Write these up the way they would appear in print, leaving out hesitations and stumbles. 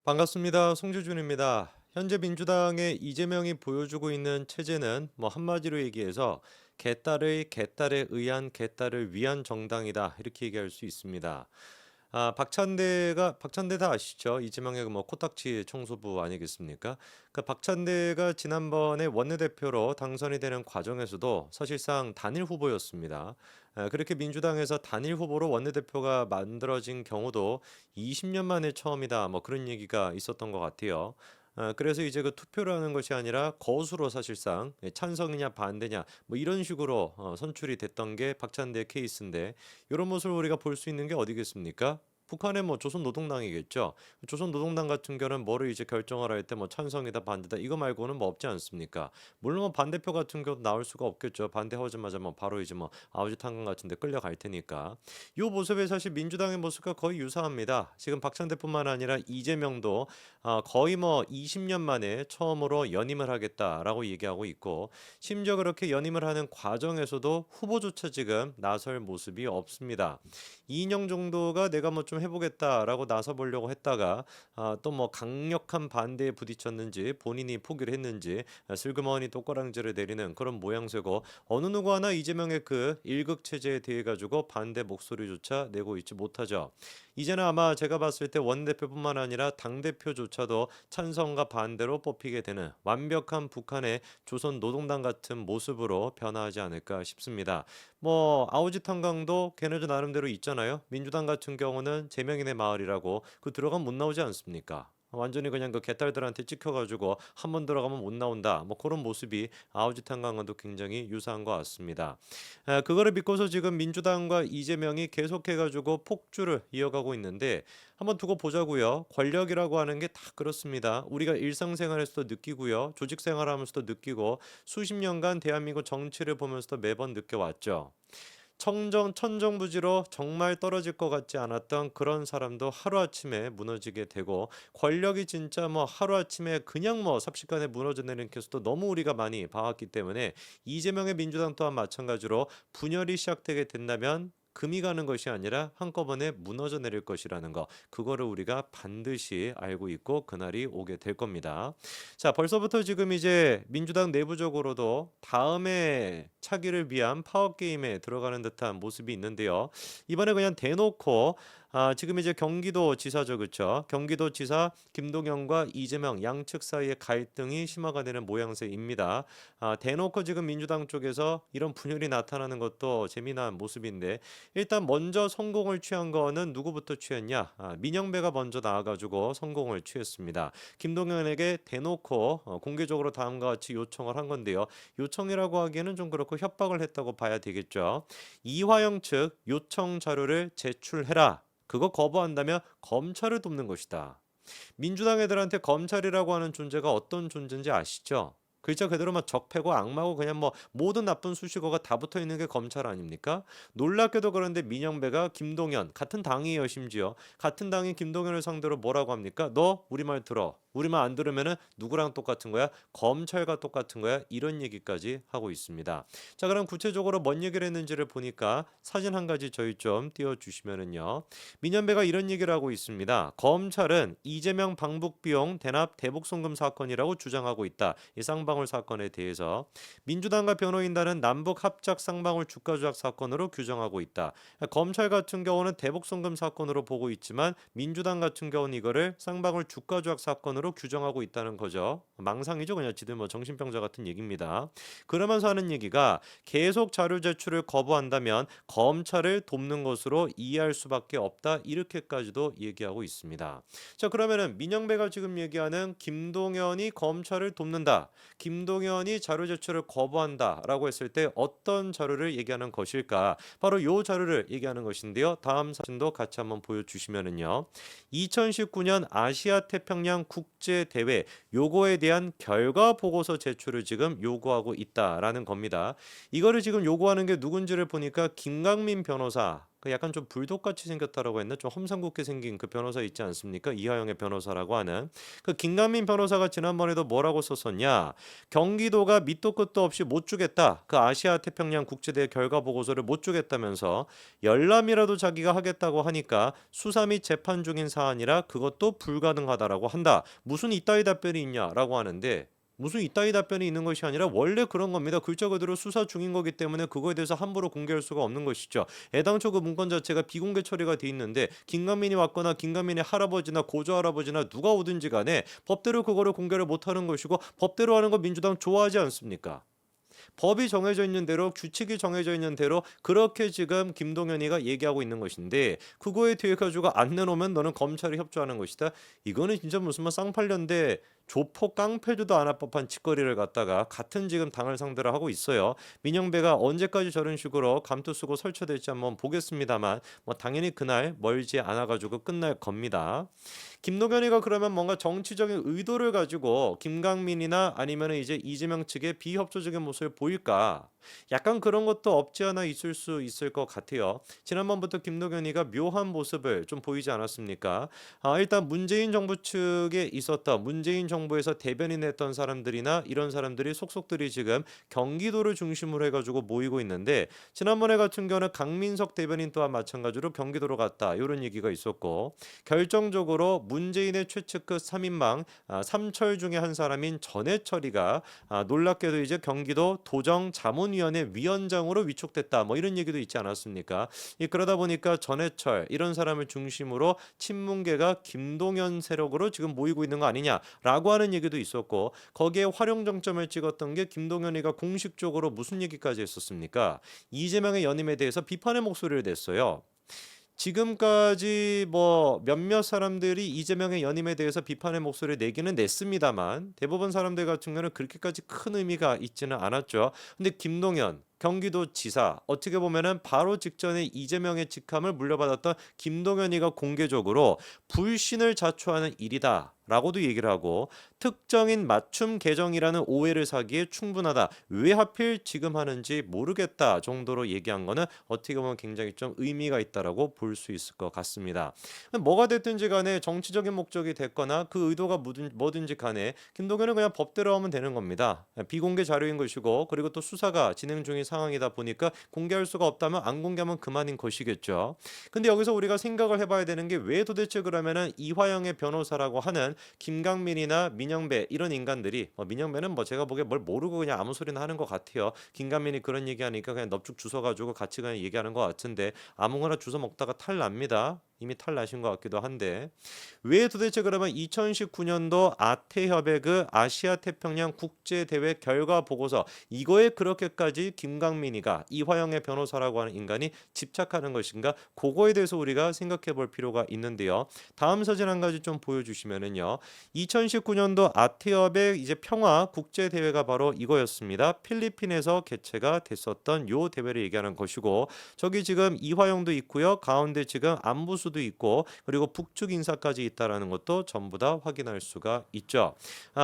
반갑습니다. 송주준입니다. 현재 민주당의 이재명이 보여주고 있는 체제는 한마디로 얘기해서 개딸에 의한 개딸을 위한 정당이다. 이렇게 얘기할 수 있습니다. 박찬대 다 아시죠? 이재명의 그 코딱지 청소부 아니겠습니까? 그 박찬대가 지난번에 원내대표로 당선이 되는 과정에서도 사실상 단일 후보였습니다. 그렇게 민주당에서 단일 후보로 원내대표가 만들어진 경우도 20년 만에 처음이다. 그런 얘기가 있었던 것 같아요. 그래서 이제 그 투표를 하는 것이 아니라 거수로 사실상 찬성이냐 반대냐 이런 식으로 선출이 됐던 게 박찬대 케이스인데 이런 모습을 우리가 볼 수 있는 게 어디겠습니까? 북한의 조선노동당이겠죠. 조선노동당 같은 경우는 뭐를 이제 결정을 할 때 찬성이다 반대다 이거 말고는 없지 않습니까? 물론 반대표 같은 경우도 나올 수가 없겠죠. 반대하자마자 바로 이제 아우지 탄광 같은 데 끌려갈 테니까. 이 모습에 사실 민주당의 모습과 거의 유사합니다. 지금 박찬대뿐만 아니라 이재명도 거의 20년 만에 처음으로 연임을 하겠다라고 얘기하고 있고 심지어 그렇게 연임을 하는 과정에서도 후보조차 지금 나설 모습이 없습니다. 이인영 정도가 내가 좀 해보겠다라고 나서 보려고 했다가 또 강력한 반대에 부딪혔는지 본인이 포기를 했는지 슬그머니 또 꼬랑지를 내리는 그런 모양새고 어느 누구 하나 이재명의 그 일극 체제에 대해 가지고 반대 목소리조차 내고 있지 못하죠. 이제는 아마 제가 봤을 때 원내대표뿐만 아니라 당대표조차도 찬성과 반대로 뽑히게 되는 완벽한 북한의 조선 노동당 같은 모습으로 변화하지 않을까 싶습니다. 아우지 탄광도 걔네들 나름대로 있잖아요. 민주당 같은 경우는 제명인의 마을이라고 그 들어가면 못 나오지 않습니까? 완전히 그냥 그 개딸들한테 찍혀가지고 한 번 들어가면 못 나온다. 그런 모습이 아우지 탄광과도 굉장히 유사한 것 같습니다. 그거를 믿고서 지금 민주당과 이재명이 계속해가지고 폭주를 이어가고 있는데 한번 두고 보자고요. 권력이라고 하는 게 다 그렇습니다. 우리가 일상생활에서도 느끼고요. 조직생활하면서도 느끼고 수십 년간 대한민국 정치를 보면서도 매번 느껴왔죠. 천정부지로 정말 떨어질 것 같지 않았던 그런 사람도 하루아침에 무너지게 되고 권력이 진짜 하루아침에 그냥 삽시간에 무너져 내리는 케이스도 너무 우리가 많이 봐왔기 때문에 이재명의 민주당 또한 마찬가지로 분열이 시작되게 된다면 금이 가는 것이 아니라 한꺼번에 무너져 내릴 것이라는 거 그거를 우리가 반드시 알고 있고 그날이 오게 될 겁니다. 자, 벌써부터 지금 이제 민주당 내부적으로도 다음에 차기를 위한 파워 게임에 들어가는 듯한 모습이 있는데요. 이번에 그냥 대놓고 지금 이제 경기도지사죠, 그렇죠? 경기도지사 김동연과 이재명 양측 사이의 갈등이 심화가 되는 모양새입니다. 대놓고 지금 민주당 쪽에서 이런 분열이 나타나는 것도 재미난 모습인데 일단 먼저 성공을 취한 거는 누구부터 취했냐? 민영배가 먼저 나와가지고 성공을 취했습니다. 김동연에게 대놓고 공개적으로 다음과 같이 요청을 한 건데요. 요청이라고 하기에는 좀 그렇고 협박을 했다고 봐야 되겠죠. 이화영 측 요청 자료를 제출해라. 그거 거부한다면 검찰을 돕는 것이다. 민주당 애들한테 검찰이라고 하는 존재가 어떤 존재인지 아시죠? 글자 그대로 적폐고 악마고 그냥 모든 나쁜 수식어가 다 붙어 있는 게 검찰 아닙니까? 놀랍게도 그런데 민영배가 김동연 같은 당이에요. 심지어 같은 당이 김동연을 상대로 뭐라고 합니까? 너 우리 말 들어. 우리 말 안 들으면은 누구랑 똑같은 거야? 검찰과 똑같은 거야? 이런 얘기까지 하고 있습니다. 자, 그럼 구체적으로 뭔 얘기를 했는지를 보니까 사진 한 가지 저희 좀 띄워주시면은요. 민현배가 이런 얘기를 하고 있습니다. 검찰은 이재명 방북 비용 대납 대북 송금 사건이라고 주장하고 있다. 이 쌍방울 사건에 대해서 민주당과 변호인단은 남북 합작 쌍방울 주가 조작 사건으로 규정하고 있다. 검찰 같은 경우는 대북 송금 사건으로 보고 있지만 민주당 같은 경우는 이거를 쌍방울 주가 조작 사건으로 규정하고 있다는 거죠. 망상이죠. 그냥 지들 정신병자 같은 얘기입니다. 그러면서 하는 얘기가 계속 자료 제출을 거부한다면 검찰을 돕는 것으로 이해할 수밖에 없다. 이렇게까지도 얘기하고 있습니다. 자, 그러면은 민영배가 지금 얘기하는 김동연이 검찰을 돕는다. 김동연이 자료 제출을 거부한다라고 했을 때 어떤 자료를 얘기하는 것일까? 바로 요 자료를 얘기하는 것인데요. 다음 사진도 같이 한번 보여주시면은요. 2019년 아시아 태평양 국제 대회 요거에 대한 결과 보고서 제출을 지금 요구하고 있다라는 겁니다. 이거를 지금 요구하는 게 누군지를 보니까 김강민 변호사 그 약간 좀 불독같이 생겼다라고 했나? 좀 험상궂게 생긴 그 변호사 있지 않습니까? 이하영의 변호사라고 하는. 그 김강민 변호사가 지난번에도 뭐라고 썼었냐? 경기도가 밑도 끝도 없이 못 주겠다. 그 아시아 태평양 국제대회 결과 보고서를 못 주겠다면서 열람이라도 자기가 하겠다고 하니까 수사 및 재판 중인 사안이라 그것도 불가능하다라고 한다. 무슨 이따위 답변이 있냐라고 하는데 무슨 이따위 답변이 있는 것이 아니라 원래 그런 겁니다. 글자 그대로 수사 중인 거기 때문에 그거에 대해서 함부로 공개할 수가 없는 것이죠. 애당초 그 문건 자체가 비공개 처리가 돼 있는데 김관민이 왔거나 김관민의 할아버지나 고조할아버지나 누가 오든지 간에 법대로 그거를 공개를 못하는 것이고 법대로 하는 거 민주당 좋아하지 않습니까? 법이 정해져 있는 대로 규칙이 정해져 있는 대로 그렇게 지금 김동연이가 얘기하고 있는 것인데 그거에 대해 가지고 안 내놓으면 너는 검찰이 협조하는 것이다. 이거는 진짜 무슨 뭐 쌍팔년대 조폭 깡패도 안 할 법한 짓거리를 갖다가 같은 지금 당을 상대로 하고 있어요. 민영배가 언제까지 저런 식으로 감투 쓰고 설쳐될지 한번 보겠습니다만 뭐 당연히 그날 멀지 않아 가지고 끝날 겁니다. 김동연이가 그러면 뭔가 정치적인 의도를 가지고 김강민이나 아니면 이제 이재명 측의 비협조적인 모습을 보일까? 약간 그런 것도 없지 않아 있을 수 있을 것 같아요. 지난번부터 김동연이가 묘한 모습을 좀 보이지 않았습니까? 일단 문재인 정부 측에 있었던 문재인 정부에서 대변인 했던 사람들이나 이런 사람들이 속속들이 지금 경기도를 중심으로 해가지고 모이고 있는데 지난번에 같은 경우는 강민석 대변인 또한 마찬가지로 경기도로 갔다 이런 얘기가 있었고 결정적으로 문재인의 최측 그 3인방 삼철 중에 한 사람인 전해철이가 놀랍게도 이제 경기도 도정자문위원회 위원장으로 위촉됐다. 뭐 이런 얘기도 있지 않았습니까? 그러다 보니까 전해철 이런 사람을 중심으로 친문계가 김동연 세력으로 지금 모이고 있는 거 아니냐라고 하는 얘기도 있었고 거기에 활용 정점을 찍었던 게 김동연이가 공식적으로 무슨 얘기까지 했었습니까? 이재명의 연임에 대해서 비판의 목소리를 냈어요. 지금까지 뭐 몇몇 사람들이 이재명의 연임에 대해서 비판의 목소리를 내기는 냈습니다만 대부분 사람들 같은 경우는 그렇게까지 큰 의미가 있지는 않았죠. 근데 김동연 경기도지사 어떻게 보면은 바로 직전에 이재명의 직함을 물려받았던 김동연이가 공개적으로 불신을 자초하는 일이다. 라고도 얘기를 하고 특정인 맞춤 계정이라는 오해를 사기에 충분하다. 왜 하필 지금 하는지 모르겠다 정도로 얘기한 거는 어떻게 보면 굉장히 좀 의미가 있다라고 볼 수 있을 것 같습니다. 뭐가 됐든지 간에 정치적인 목적이 됐거나 그 의도가 뭐든지 간에 김동연은 그냥 법대로 하면 되는 겁니다. 비공개 자료인 것이고 그리고 또 수사가 진행 중인 상황이다 보니까 공개할 수가 없다면 안 공개하면 그만인 것이겠죠. 근데 여기서 우리가 생각을 해봐야 되는 게 왜 도대체 그러면은 이화영의 변호사라고 하는 김강민이나 민영배 이런 인간들이 민영배는 뭐 제가 보기에 뭘 모르고 그냥 아무 소리나 하는 것 같아요. 김강민이 그런 얘기하니까 그냥 넙죽 주워가지고 같이 그냥 얘기하는 것 같은데 아무거나 주워 먹다가 탈 납니다. 이미 탈 나신 것 같기도 한데 왜 도대체 그러면 2019년도 아태협의 그 아시아 태평양 국제 대회 결과 보고서 이거에 그렇게까지 김강민이가 이화영의 변호사라고 하는 인간이 집착하는 것인가? 그거에 대해서 우리가 생각해 볼 필요가 있는데요. 다음 사진 한 가지 좀 보여주시면은요. 2019년도 아태협의 이제 평화 국제 대회가 바로 이거였습니다. 필리핀에서 개최가 됐었던 요 대회를 얘기하는 것이고 저기 지금 이화영도 있고요. 가운데 지금 안부수도 있고 그리고 북측 인사까지 있다라는 것도 전부 다 확인할 수가 있죠.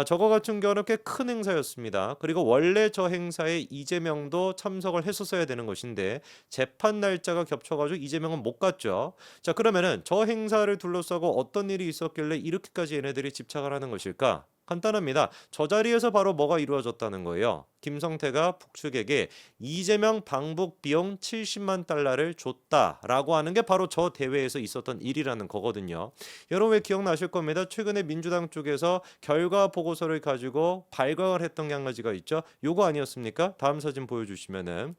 저거 같은 경우는 꽤 큰 행사였습니다. 그리고 원래 저 행사에 이재명도 참석을 했었어야 되는 것인데 재판 날짜가 겹쳐가지고 이재명은 못 갔죠. 자 그러면은 저 행사를 둘러싸고 어떤 일이 있었길래 이렇게까지 얘네들이 집착을 하는 것일까? 간단합니다. 저 자리에서 바로 뭐가 이루어졌다는 거예요. 김성태가 북측에게 이재명 방북 비용 70만 달러를 줬다라고 하는 게 바로 저 대회에서 있었던 일이라는 거거든요. 여러분 왜 기억나실 겁니다. 최근에 민주당 쪽에서 결과 보고서를 가지고 발광을 했던 게 한 가지가 있죠. 요거 아니었습니까? 다음 사진 보여주시면은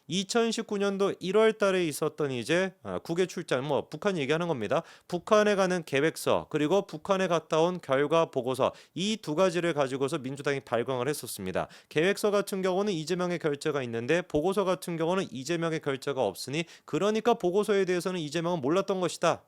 2019년도 1월 달에 있었던 이제 국외 출장 뭐 북한 얘기하는 겁니다. 북한에 가는 계획서 그리고 북한에 갔다 온 결과 보고서 이 두 가지를 가지고서 민주당이 발광을 했었습니다. 계획서 같은 경우는 이재명의 결재가 있는데 보고서 같은 경우는 이재명의 결재가 없으니 그러니까 보고서에 대해서는 이재명은 몰랐던 것이다.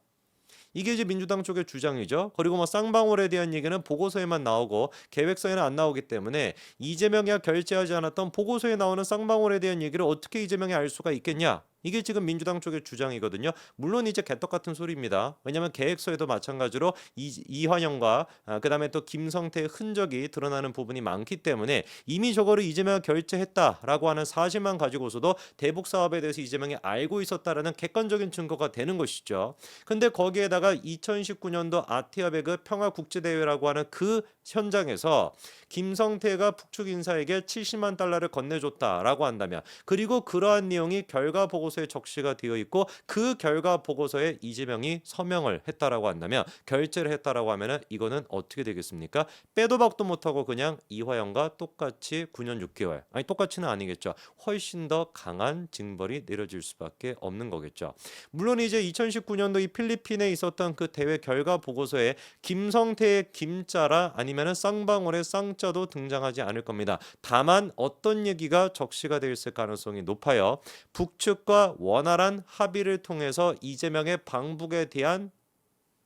이게 이제 민주당 쪽의 주장이죠. 그리고 뭐 쌍방울에 대한 얘기는 보고서에만 나오고 계획서에는 안 나오기 때문에 이재명이 결재하지 않았던 보고서에 나오는 쌍방울에 대한 얘기를 어떻게 이재명이 알 수가 있겠냐? 이게 지금 민주당 쪽의 주장이거든요. 물론 이제 개떡 같은 소리입니다. 왜냐하면 계획서에도 마찬가지로 이환영과 그다음에 또 김성태의 흔적이 드러나는 부분이 많기 때문에 이미 저거를 이재명이 결제했다라고 하는 사실만 가지고서도 대북 사업에 대해서 이재명이 알고 있었다라는 객관적인 증거가 되는 것이죠. 근데 거기에다가 2019년도 아티아 배그 평화국제대회라고 하는 그 현장에서 김성태가 북측 인사에게 70만 달러를 건네줬다라고 한다면, 그리고 그러한 내용이 결과 보고서에 적시가 되어 있고 그 결과 보고서에 이재명이 서명을 했다라고 한다면, 결제를 했다라고 하면은 이거는 어떻게 되겠습니까? 빼도 박도 못하고 그냥 이화영과 똑같이 9년 6개월, 아니 똑같이는 아니겠죠. 훨씬 더 강한 징벌이 내려질 수밖에 없는 거겠죠. 물론 이제 2019년도 이 필리핀에 있었던 그 대회 결과 보고서에 김성태의 김자라 아니면은 쌍방울의 쌍자도 등장하지 않을 겁니다. 다만 어떤 얘기가 적시가 되어 있을 가능성이 높아요. 북측과 원활한 합의를 통해서 이재명의 방북에 대한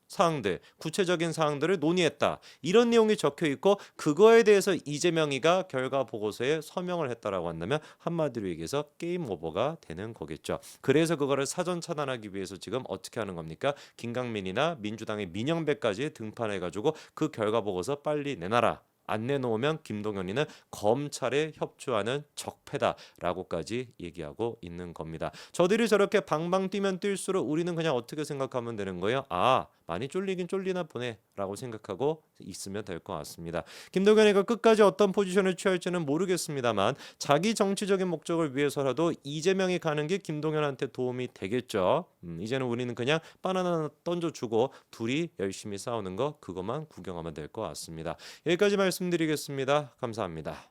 사항들, 구체적인 사항들을 논의했다. 이런 내용이 적혀 있고 그거에 대해서 이재명이가 결과 보고서에 서명을 했다라고 한다면 한마디로 얘기해서 게임 오버가 되는 거겠죠. 그래서 그거를 사전 차단하기 위해서 지금 어떻게 하는 겁니까? 김강민이나 민주당의 민영배까지 등판해 가지고 그 결과 보고서 빨리 내놔라. 안 내놓으면 김동연이는 검찰에 협조하는 적폐다라고까지 얘기하고 있는 겁니다. 저들이 저렇게 방방 뛰면 뛸수록 우리는 그냥 어떻게 생각하면 되는 거예요? 아, 많이 쫄리긴 쫄리나 보네라고 생각하고 있으면 될 것 같습니다. 김동연이가 끝까지 어떤 포지션을 취할지는 모르겠습니다만 자기 정치적인 목적을 위해서라도 이재명이 가는 게 김동연한테 도움이 되겠죠. 이제는 우리는 그냥 바나나 던져주고 둘이 열심히 싸우는 거, 그것만 구경하면 될 것 같습니다. 여기까지 말씀드리겠습니다. 감사합니다.